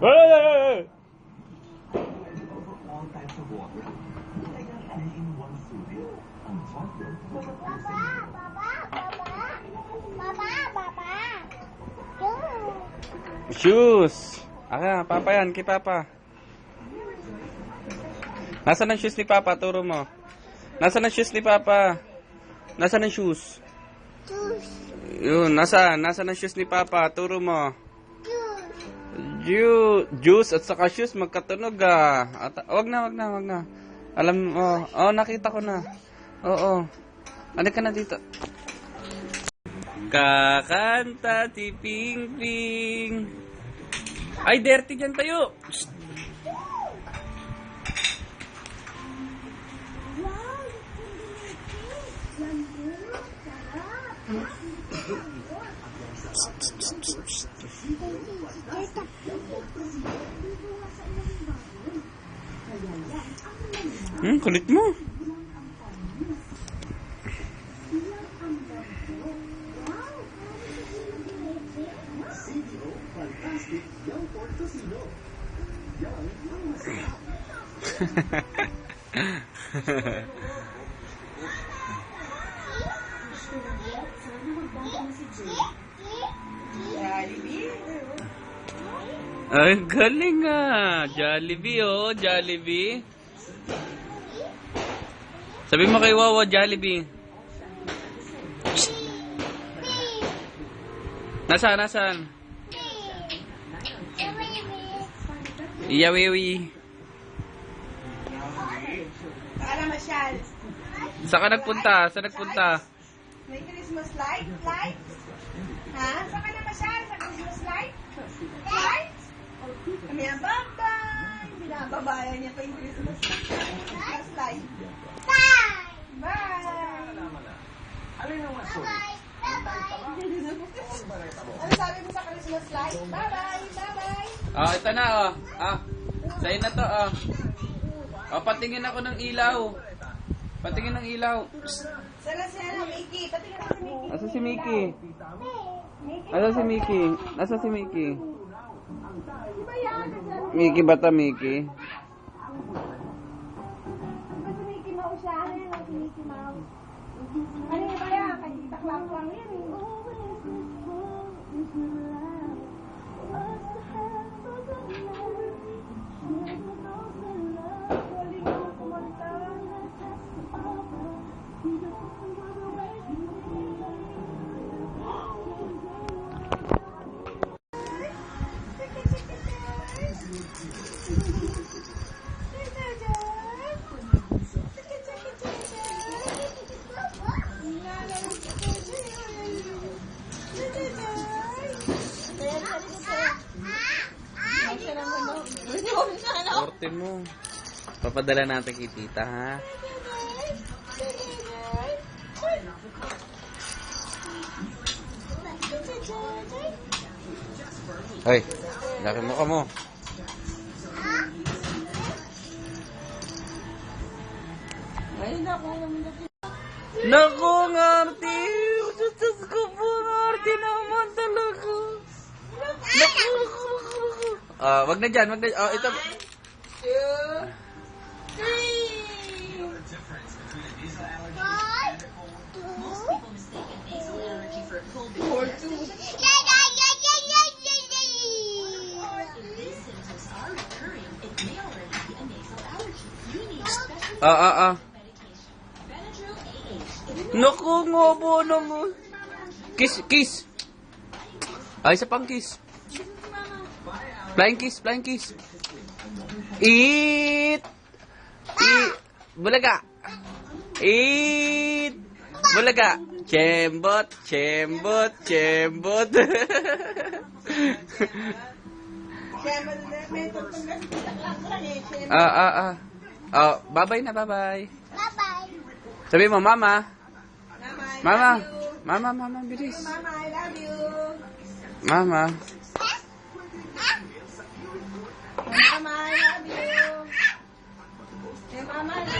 Hey! Shoes! Aka, Papa yan, kay Papa. Nasaan ang shoes ni Papa? Turo mo. Nasaan ang shoes ni Papa? Nasaan ang shoes? Yun, nasaan? Nasaan ang shoes ni Papa? Turo mo. Juice at saka shoes magkatunog ah. Wag na. Alam mo, nakita ko na. Oo. Ano ka na dito? Kakanta si Ping Ping. Ay, dirty dyan tayo. Shh. Kulit mo. Ay, galing ah. Jollibee oh, Jollibee. Sabi mo kay Wawa, Jollibee. Nasaan? Iyawiwi. Saan na masyal? Saan nagpunta? May Christmas light? Ha? Saan ka na masyal? Sa Christmas light? Kami ang babay! Binababayan niya pa yung Christmas light. Bye! Ano sabi mo sa Christmas light? Bye-bye! Ito na sa'yo na to patingin ako ng ilaw. Sana siya, Mickey. Patingin ako si Mickey. Nasa si Mickey? Nasa si Mickey? Di ba yan? Mickey bata Mickey? Di ba si Mickey Mouse siya? Ano yan ang si Mickey Mouse? Ano ba yan? Kagitaklak lang yan eh. Korte mo. Papadala natin kay tita, ha? Hoy, laki mo ka mo. Naku, ang arte! Diyos ko po, ang arte naman talaga. Naku. Wag na dyan. Ito. 1, 2, 3. Naku, ngobo naman. Kiss. Ay, isa pang kiss. Flying kiss. Eat. Bulaga. Eat. Bulaga. Cembot. Bye-bye na, bye-bye. Sabi mo, Mama. Mama. Mama, bilis. Mama, I love you. Mama. Mama, I love you. Mama, I